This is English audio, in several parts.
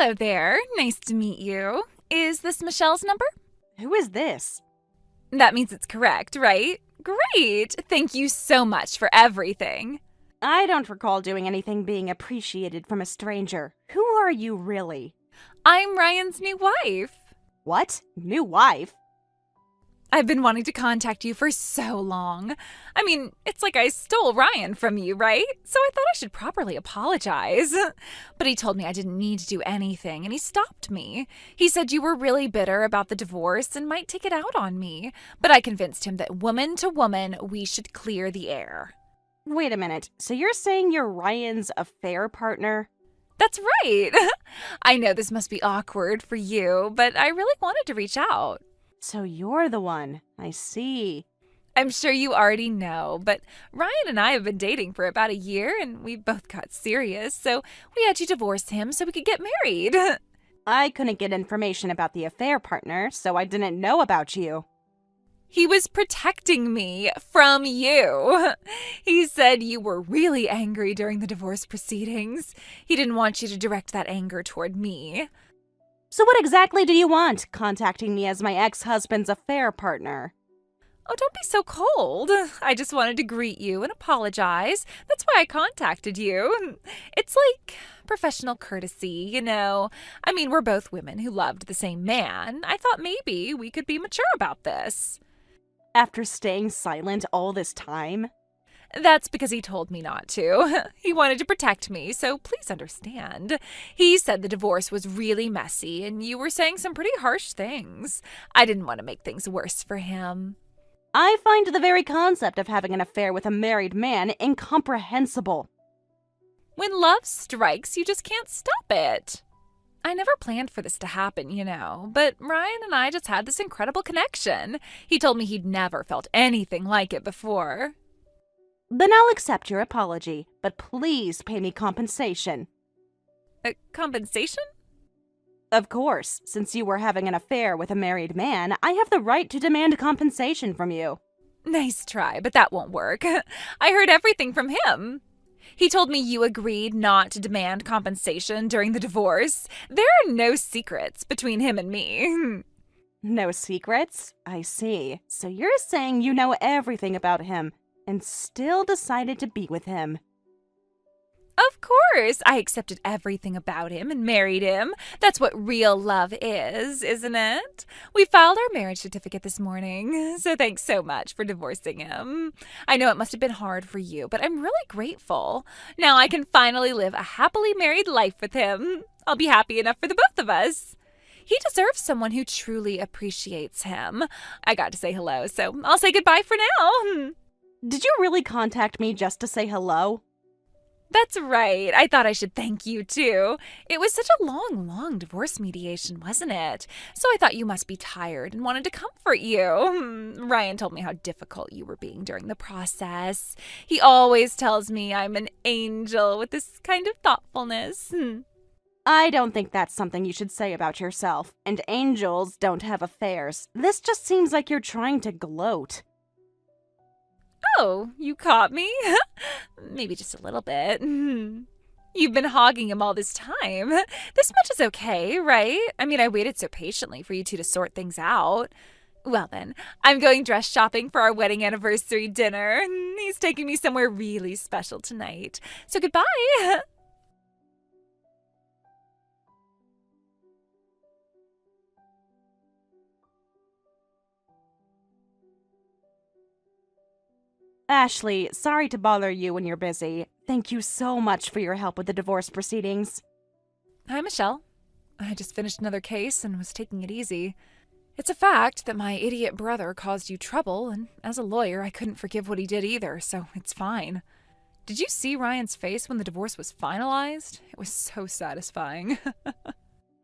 Hello there. Nice to meet you. Is this Michelle's number? Who is this? That means it's correct, right? Great. Thank you so much for everything. I don't recall doing anything being appreciated from a stranger. Who are you really? I'm Ryan's new wife. What? New wife? I've been wanting to contact you for so long. I mean, it's like I stole Ryan from you, right? So I thought I should properly apologize. But he told me I didn't need to do anything, and he stopped me. He said you were really bitter about the divorce and might take it out on me. But I convinced him that woman to woman, we should clear the air. Wait a minute. So you're saying you're Ryan's affair partner? That's right. I know this must be awkward for you, but I really wanted to reach out. So you're the one. I see. I'm sure you already know, but Ryan and I have been dating for about a year and we both got serious, so we had to divorce him so we could get married. I couldn't get information about the affair partner, so I didn't know about you. He was protecting me from you. He said you were really angry during the divorce proceedings. He didn't want you to direct that anger toward me. So what exactly do you want, contacting me as my ex-husband's affair partner? Oh, don't be so cold. I just wanted to greet you and apologize. That's why I contacted you. It's like professional courtesy, you know. I mean, we're both women who loved the same man. I thought maybe we could be mature about this. After staying silent all this time? That's because he told me not to. He wanted to protect me, so please understand. He said the divorce was really messy and you were saying some pretty harsh things. I didn't want to make things worse for him. I find the very concept of having an affair with a married man incomprehensible. When love strikes, you just can't stop it. I never planned for this to happen, you know, but Ryan and I just had this incredible connection. He told me he'd never felt anything like it before. Then I'll accept your apology, but please pay me compensation. Compensation? Of course, since you were having an affair with a married man, I have the right to demand compensation from you. Nice try, but that won't work. I heard everything from him. He told me you agreed not to demand compensation during the divorce. There are no secrets between him and me. No secrets? I see. So you're saying you know everything about him and still decided to be with him. Of course, I accepted everything about him and married him. That's what real love is, isn't it? We filed our marriage certificate this morning, so thanks so much for divorcing him. I know it must have been hard for you, but I'm really grateful. Now I can finally live a happily married life with him. I'll be happy enough for the both of us. He deserves someone who truly appreciates him. I got to say hello, so I'll say goodbye for now. Did you really contact me just to say hello? That's right. I thought I should thank you, too. It was such a long divorce mediation, wasn't it? So I thought you must be tired and wanted to comfort you. Ryan told me how difficult you were being during the process. He always tells me I'm an angel with this kind of thoughtfulness. I don't think that's something you should say about yourself. And angels don't have affairs. This just seems like you're trying to gloat. Oh, you caught me? Maybe just a little bit. You've been hogging him all this time. This much is okay, right? I mean, I waited so patiently for you two to sort things out. Well then, I'm going dress shopping for our wedding anniversary dinner. He's taking me somewhere really special tonight. So goodbye. Ashley, sorry to bother you when you're busy. Thank you so much for your help with the divorce proceedings. Hi, Michelle. I just finished another case and was taking it easy. It's a fact that my idiot brother caused you trouble, and as a lawyer, I couldn't forgive what he did either, so it's fine. Did you see Ryan's face when the divorce was finalized? It was so satisfying.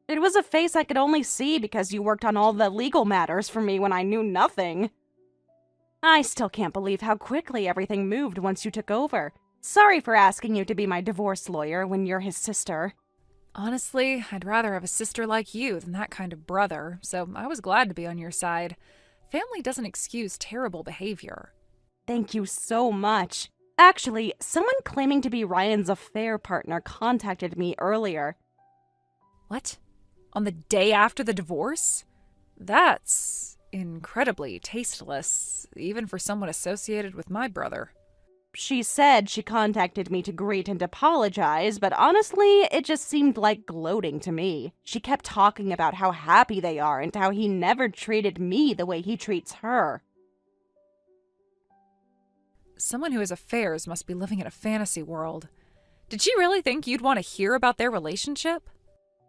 It was a face I could only see because you worked on all the legal matters for me when I knew nothing. I still can't believe how quickly everything moved once you took over. Sorry for asking you to be my divorce lawyer when you're his sister. Honestly, I'd rather have a sister like you than that kind of brother, so I was glad to be on your side. Family doesn't excuse terrible behavior. Thank you so much. Actually, someone claiming to be Ryan's affair partner contacted me earlier. What? On the day after the divorce? That's incredibly tasteless, even for someone associated with my brother. She said she contacted me to greet and apologize, but honestly, it just seemed like gloating to me. She kept talking about how happy they are and how he never treated me the way he treats her. Someone who has affairs must be living in a fantasy world. Did she really think you'd want to hear about their relationship?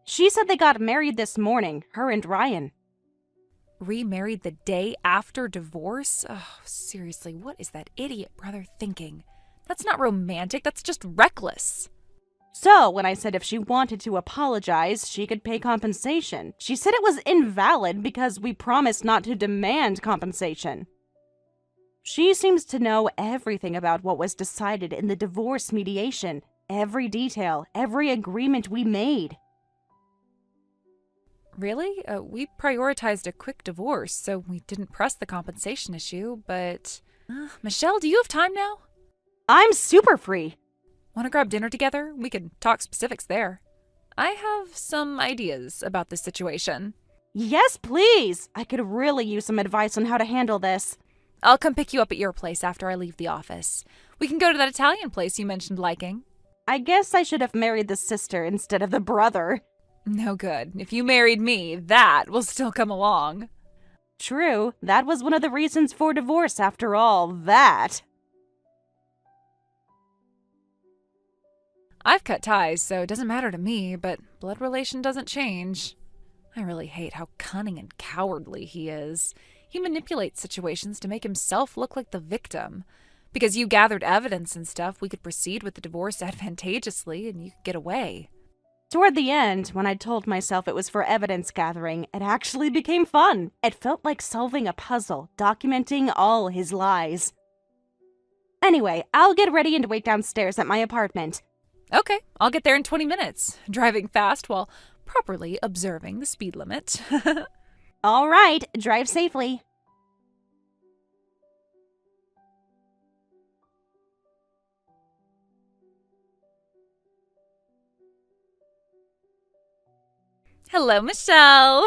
She said they got married this morning, her and Ryan. Remarried the day after divorce? Oh, seriously, what is that idiot brother thinking? That's not romantic, that's just reckless. So, when I said if she wanted to apologize, she could pay compensation, she said it was invalid because we promised not to demand compensation. She seems to know everything about what was decided in the divorce mediation, every detail, every agreement we made. Really? We prioritized a quick divorce, so we didn't press the compensation issue, but... Michelle, do you have time now? I'm super free. Want to grab dinner together? We can talk specifics there. I have some ideas about this situation. Yes, please. I could really use some advice on how to handle this. I'll come pick you up at your place after I leave the office. We can go to that Italian place you mentioned liking. I guess I should have married the sister instead of the brother. No good. If you married me, that will still come along. True, that was one of the reasons for divorce after all that. I've cut ties, so it doesn't matter to me, but blood relation doesn't change. I really hate how cunning and cowardly he is. He manipulates situations to make himself look like the victim. Because you gathered evidence and stuff, we could proceed with the divorce advantageously and you could get away. Toward the end, when I told myself it was for evidence gathering, it actually became fun. It felt like solving a puzzle, documenting all his lies. Anyway, I'll get ready and wait downstairs at my apartment. Okay, I'll get there in 20 minutes, driving fast while properly observing the speed limit. All right, drive safely. Hello, Michelle.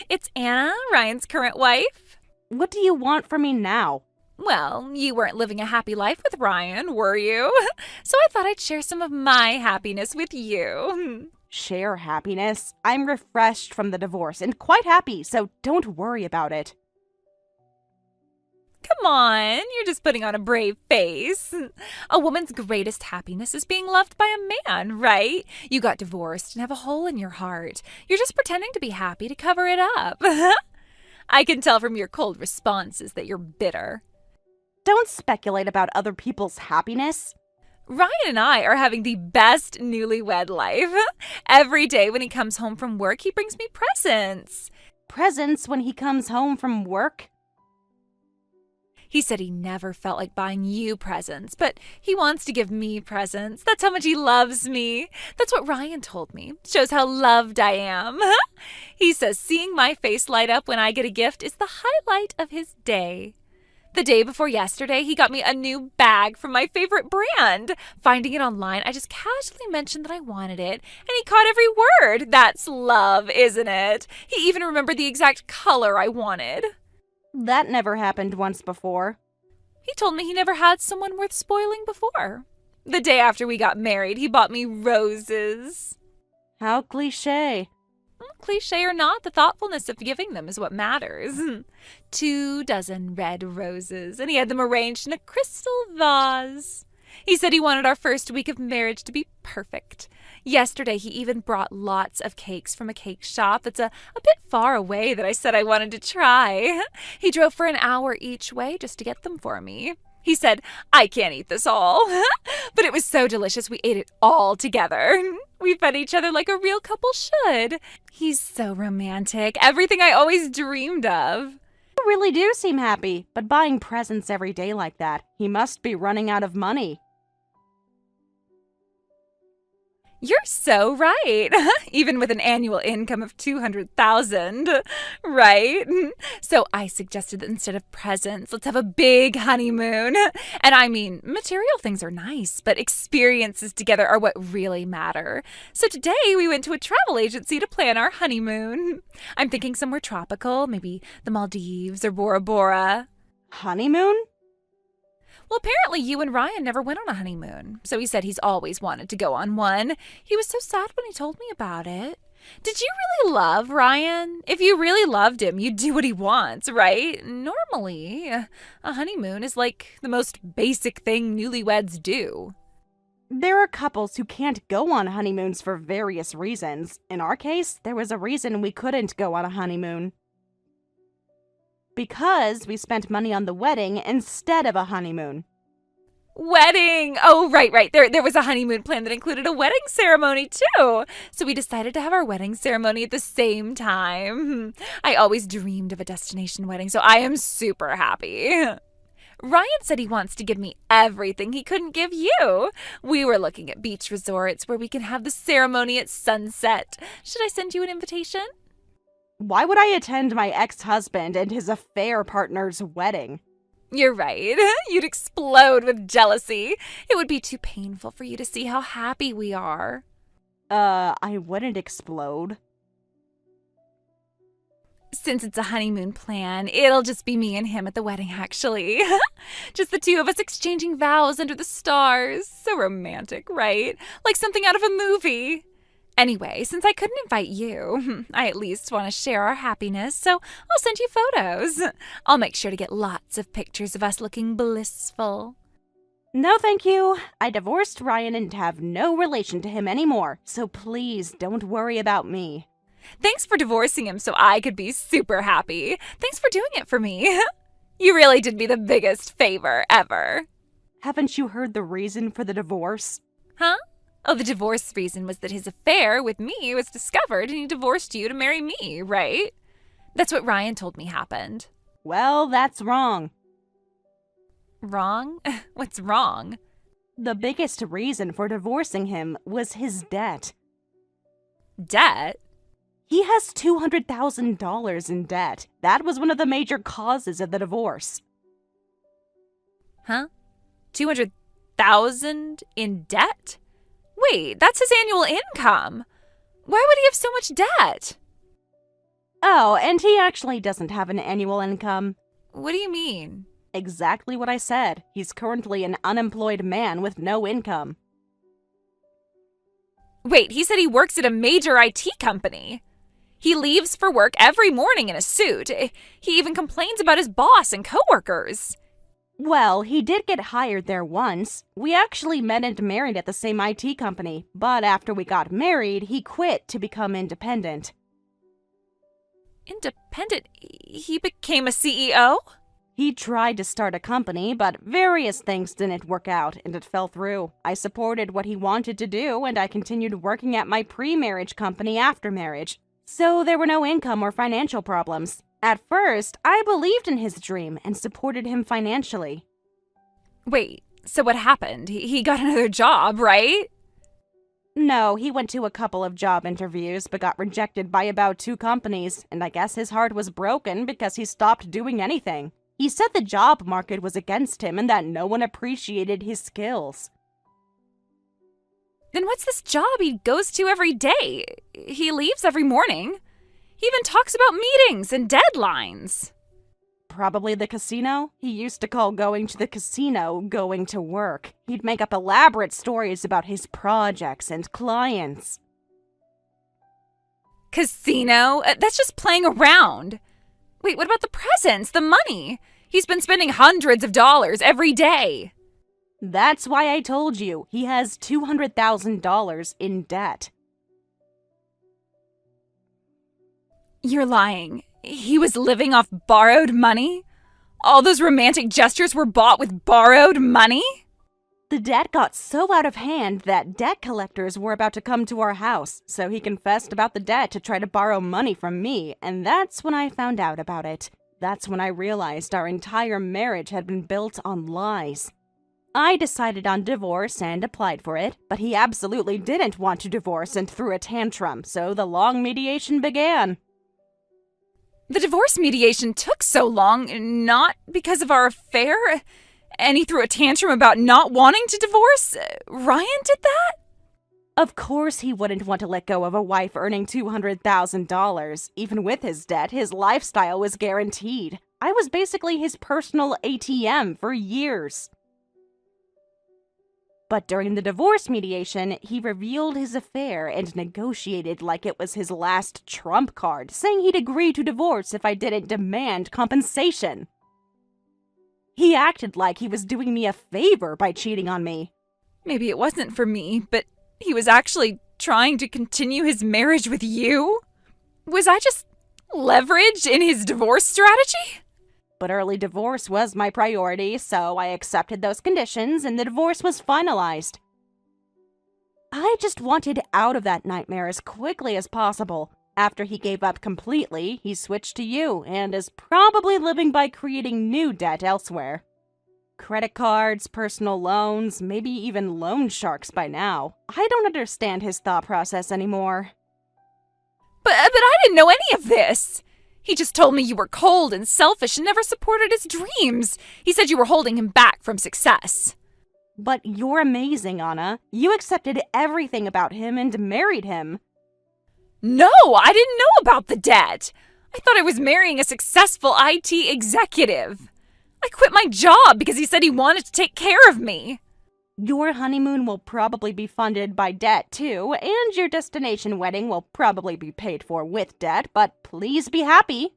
It's Anna, Ryan's current wife. What do you want from me now? Well, you weren't living a happy life with Ryan, were you? So I thought I'd share some of my happiness with you. Share happiness? I'm refreshed from the divorce and quite happy, so don't worry about it. Come on, you're just putting on a brave face. A woman's greatest happiness is being loved by a man, right? You got divorced and have a hole in your heart. You're just pretending to be happy to cover it up. I can tell from your cold responses that you're bitter. Don't speculate about other people's happiness. Ryan and I are having the best newlywed life. Every day when he comes home from work, he brings me presents. Presents when he comes home from work? He said he never felt like buying you presents, but he wants to give me presents. That's how much he loves me. That's what Ryan told me. Shows how loved I am. He says seeing my face light up when I get a gift is the highlight of his day. The day before yesterday, he got me a new bag from my favorite brand. Finding it online, I just casually mentioned that I wanted it, and he caught every word. That's love, isn't it? He even remembered the exact color I wanted. That never happened once before. He told me he never had someone worth spoiling before. The day after we got married, he bought me roses. How cliché. Cliche or not, the thoughtfulness of giving them is what matters. 24 red roses, and he had them arranged in a crystal vase. He said he wanted our first week of marriage to be perfect. Yesterday, he even brought lots of cakes from a cake shop that's a bit far away that I said I wanted to try. He drove for an hour each way just to get them for me. He said, I can't eat this all. But it was so delicious we ate it all together. We fed each other like a real couple should. He's so romantic. Everything I always dreamed of. You really do seem happy, but buying presents every day like that, he must be running out of money. You're so right. Even with an annual income of 200,000, right? So I suggested that instead of presents, let's have a big honeymoon. And I mean, material things are nice, but experiences together are what really matter. So today we went to a travel agency to plan our honeymoon. I'm thinking somewhere tropical, maybe the Maldives or Bora Bora. Honeymoon? Well, apparently you and Ryan never went on a honeymoon, so he said he's always wanted to go on one. He was so sad when he told me about it. Did you really love Ryan? If you really loved him, you'd do what he wants, right? Normally, a honeymoon is like the most basic thing newlyweds do. There are couples who can't go on honeymoons for various reasons. In our case, there was a reason we couldn't go on a honeymoon. Because we spent money on the wedding instead of a honeymoon. Wedding! Oh, right. There was a honeymoon plan that included a wedding ceremony, too. So we decided to have our wedding ceremony at the same time. I always dreamed of a destination wedding, so I am super happy. Ryan said he wants to give me everything he couldn't give you. We were looking at beach resorts where we can have the ceremony at sunset. Should I send you an invitation? Why would I attend my ex-husband and his affair partner's wedding? You're right. You'd explode with jealousy. It would be too painful for you to see how happy we are. I wouldn't explode. Since it's a honeymoon plan, it'll just be me and him at the wedding, actually. Just the two of us exchanging vows under the stars. So romantic, right? Like something out of a movie. Anyway, since I couldn't invite you, I at least want to share our happiness, so I'll send you photos. I'll make sure to get lots of pictures of us looking blissful. No, thank you. I divorced Ryan and have no relation to him anymore, so please don't worry about me. Thanks for divorcing him so I could be super happy. Thanks for doing it for me. You really did me the biggest favor ever. Haven't you heard the reason for the divorce? Huh? Oh, the divorce reason was that his affair with me was discovered and he divorced you to marry me, right? That's what Ryan told me happened. Well, that's wrong. Wrong? What's wrong? The biggest reason for divorcing him was his debt. Debt? He has $200,000 in debt. That was one of the major causes of the divorce. Huh? 200,000 in debt? Wait, that's his annual income. Why would he have so much debt? Oh, and he actually doesn't have an annual income. What do you mean? Exactly what I said. He's currently an unemployed man with no income. Wait, he said he works at a major IT company. He leaves for work every morning in a suit. He even complains about his boss and coworkers. Well, he did get hired there once. We actually met and married at the same IT company, but after we got married, he quit to become independent. Independent? He became a CEO? He tried to start a company, but various things didn't work out, and it fell through. I supported what he wanted to do, and I continued working at my pre-marriage company after marriage. So there were no income or financial problems. At first, I believed in his dream and supported him financially. Wait, so what happened? He got another job, right? No, he went to a couple of job interviews but got rejected by about 2 companies, and I guess his heart was broken because he stopped doing anything. He said the job market was against him and that no one appreciated his skills. Then what's this job he goes to every day? He leaves every morning. He even talks about meetings and deadlines. Probably the casino. He used to call going to the casino going to work. He'd make up elaborate stories about his projects and clients. Casino? That's just playing around. Wait, what about the presents, the money? He's been spending hundreds of dollars every day. That's why I told you, he has $200,000 in debt. You're lying. He was living off borrowed money? All those romantic gestures were bought with borrowed money? The debt got so out of hand that debt collectors were about to come to our house, so he confessed about the debt to try to borrow money from me, and that's when I found out about it. That's when I realized our entire marriage had been built on lies. I decided on divorce and applied for it, but he absolutely didn't want to divorce and threw a tantrum, so the long mediation began. The divorce mediation took so long, not because of our affair, and he threw a tantrum about not wanting to divorce? Ryan did that? Of course he wouldn't want to let go of a wife earning $200,000. Even with his debt, his lifestyle was guaranteed. I was basically his personal ATM for years. But during the divorce mediation, he revealed his affair and negotiated like it was his last trump card, saying he'd agree to divorce if I didn't demand compensation. He acted like he was doing me a favor by cheating on me. Maybe it wasn't for me, but he was actually trying to continue his marriage with you? Was I just leverage in his divorce strategy? But early divorce was my priority, so I accepted those conditions and the divorce was finalized. I just wanted out of that nightmare as quickly as possible. After he gave up completely, he switched to you and is probably living by creating new debt elsewhere. Credit cards, personal loans, maybe even loan sharks by now. I don't understand his thought process anymore. But I didn't know any of this. He just told me you were cold and selfish and never supported his dreams. He said you were holding him back from success. But you're amazing, Anna. You accepted everything about him and married him. No, I didn't know about the debt. I thought I was marrying a successful IT executive. I quit my job because he said he wanted to take care of me. Your honeymoon will probably be funded by debt, too, and your destination wedding will probably be paid for with debt, but please be happy.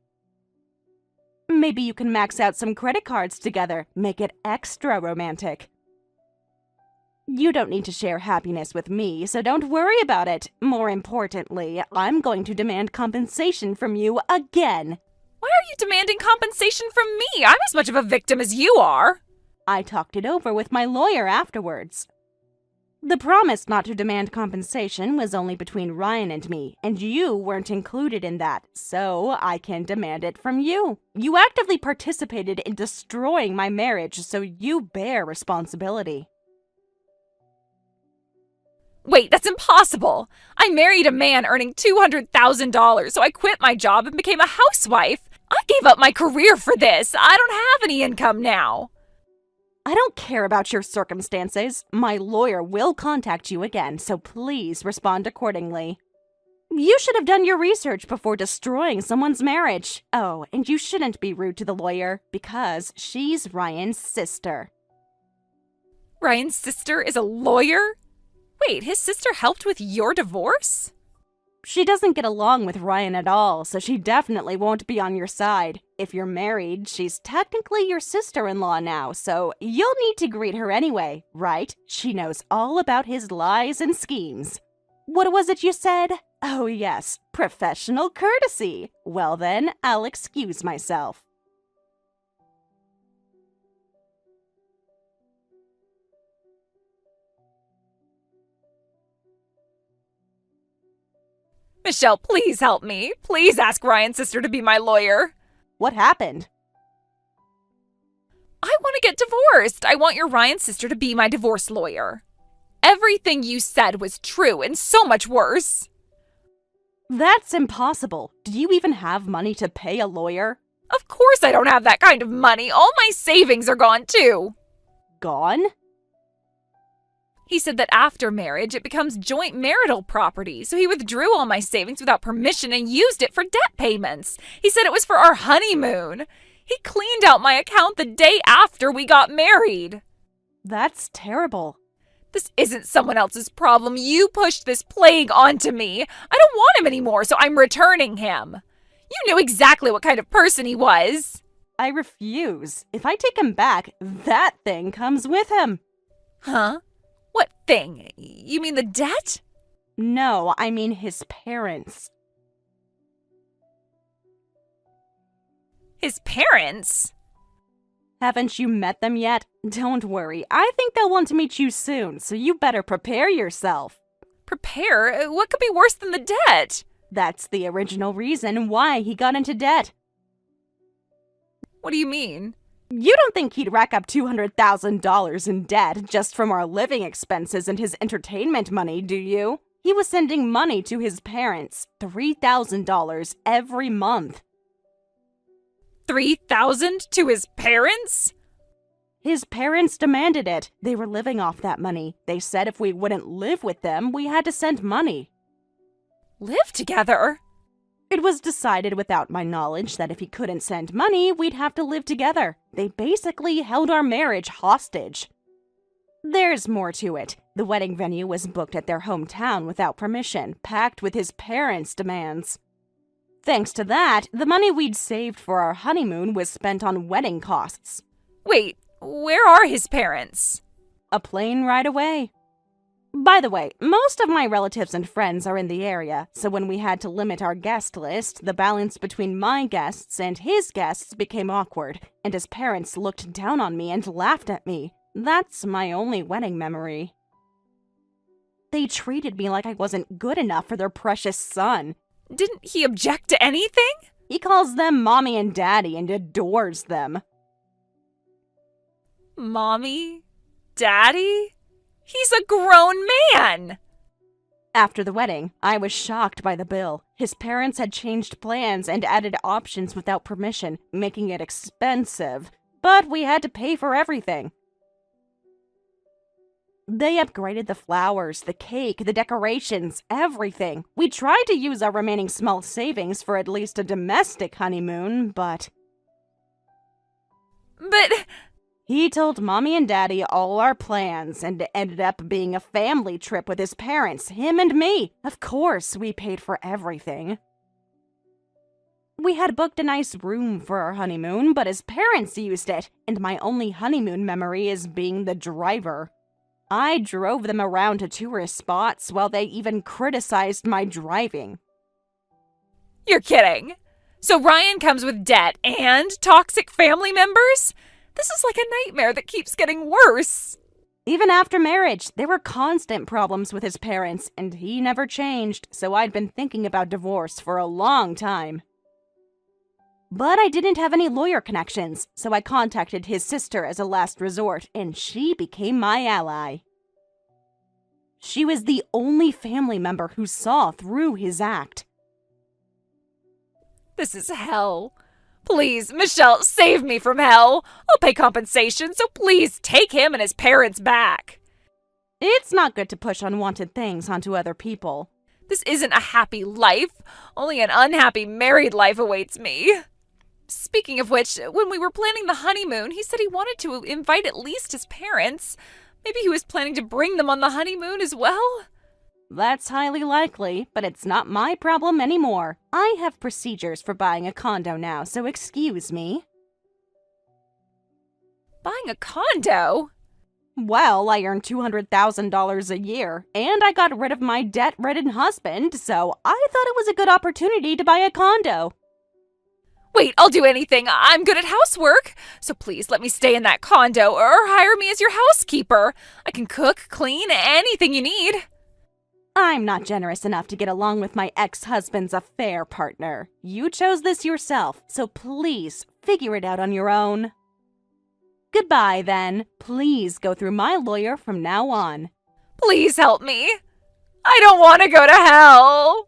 Maybe you can max out some credit cards together, make it extra romantic. You don't need to share happiness with me, so don't worry about it. More importantly, I'm going to demand compensation from you again. Why are you demanding compensation from me? I'm as much of a victim as you are. I talked it over with my lawyer afterwards. The promise not to demand compensation was only between Ryan and me, and you weren't included in that, so I can demand it from you. You actively participated in destroying my marriage, so you bear responsibility. Wait, that's impossible. I married a man earning $200,000, so I quit my job and became a housewife. I gave up my career for this. I don't have any income now. I don't care about your circumstances. My lawyer will contact you again, so please respond accordingly. You should have done your research before destroying someone's marriage. Oh, and you shouldn't be rude to the lawyer, because she's Ryan's sister. Ryan's sister is a lawyer? Wait, his sister helped with your divorce? She doesn't get along with Ryan at all, so she definitely won't be on your side. If you're married, she's technically your sister-in-law now, so you'll need to greet her anyway, right? She knows all about his lies and schemes. What was it you said? Oh yes, professional courtesy. Well then, I'll excuse myself. Michelle, please help me. Please ask Ryan's sister to be my lawyer. What happened? I want to get divorced. I want your Ryan's sister to be my divorce lawyer. Everything you said was true and so much worse. That's impossible. Do you even have money to pay a lawyer? Of course I don't have that kind of money. All my savings are gone too. Gone? He said that after marriage, it becomes joint marital property, so he withdrew all my savings without permission and used it for debt payments. He said it was for our honeymoon. He cleaned out my account the day after we got married. That's terrible. This isn't someone else's problem. You pushed this plague onto me. I don't want him anymore, so I'm returning him. You knew exactly what kind of person he was. I refuse. If I take him back, that thing comes with him. Huh? What thing? You mean the debt? No, I mean his parents. His parents? Haven't you met them yet? Don't worry, I think they'll want to meet you soon, so you better prepare yourself. Prepare? What could be worse than the debt? That's the original reason why he got into debt. What do you mean? You don't think he'd rack up $200,000 in debt just from our living expenses and his entertainment money, do you? He was sending money to his parents, $3,000 every month. 3,000 to his parents? His parents demanded it. They were living off that money. They said if we wouldn't live with them, we had to send money. Live together? It was decided without my knowledge that if he couldn't send money, we'd have to live together. They basically held our marriage hostage. There's more to it. The wedding venue was booked at their hometown without permission, packed with his parents' demands. Thanks to that, the money we'd saved for our honeymoon was spent on wedding costs. Wait, where are his parents? A plane ride away. By the way, most of my relatives and friends are in the area, so when we had to limit our guest list, the balance between my guests and his guests became awkward, and his parents looked down on me and laughed at me. That's my only wedding memory. They treated me like I wasn't good enough for their precious son. Didn't he object to anything? He calls them mommy and daddy and adores them. Mommy? Daddy? He's a grown man! After the wedding, I was shocked by the bill. His parents had changed plans and added options without permission, making it expensive. But we had to pay for everything. They upgraded the flowers, the cake, the decorations, everything. We tried to use our remaining small savings for at least a domestic honeymoon, but... He told mommy and daddy all our plans, and it ended up being a family trip with his parents, him and me. Of course, we paid for everything. We had booked a nice room for our honeymoon, but his parents used it, and my only honeymoon memory is being the driver. I drove them around to tourist spots while they even criticized my driving. You're kidding. So Ryan comes with debt and toxic family members? This is like a nightmare that keeps getting worse. Even after marriage, there were constant problems with his parents, and he never changed, so I'd been thinking about divorce for a long time. But I didn't have any lawyer connections, so I contacted his sister as a last resort, and she became my ally. She was the only family member who saw through his act. This is hell. Please, Michelle, save me from hell. I'll pay compensation, so please take him and his parents back. It's not good to push unwanted things onto other people. This isn't a happy life. Only an unhappy married life awaits me. Speaking of which, when we were planning the honeymoon, he said he wanted to invite at least his parents. Maybe he was planning to bring them on the honeymoon as well? That's highly likely, but it's not my problem anymore. I have procedures for buying a condo now, so excuse me. Buying a condo? Well, I earn $200,000 a year, and I got rid of my debt-ridden husband, so I thought it was a good opportunity to buy a condo. Wait, I'll do anything. I'm good at housework. So please let me stay in that condo or hire me as your housekeeper. I can cook, clean, anything you need. I'm not generous enough to get along with my ex-husband's affair partner. You chose this yourself, so please figure it out on your own. Goodbye, then. Please go through my lawyer from now on. Please help me. I don't want to go to hell.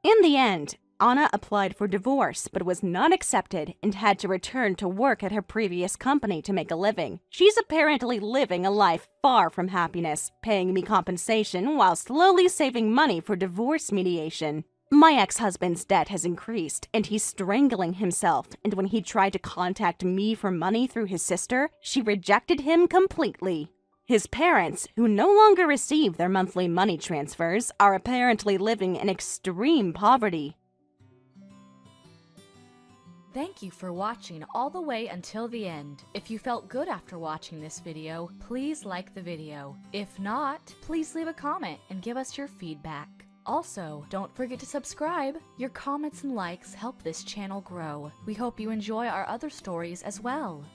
In the end, Anna applied for divorce but was not accepted and had to return to work at her previous company to make a living. She's apparently living a life far from happiness, paying me compensation while slowly saving money for divorce mediation. My ex-husband's debt has increased, and he's strangling himself, and when he tried to contact me for money through his sister, she rejected him completely. His parents, who no longer receive their monthly money transfers, are apparently living in extreme poverty. Thank you for watching all the way until the end. If you felt good after watching this video, please like the video. If not, please leave a comment and give us your feedback. Also, don't forget to subscribe. Your comments and likes help this channel grow. We hope you enjoy our other stories as well.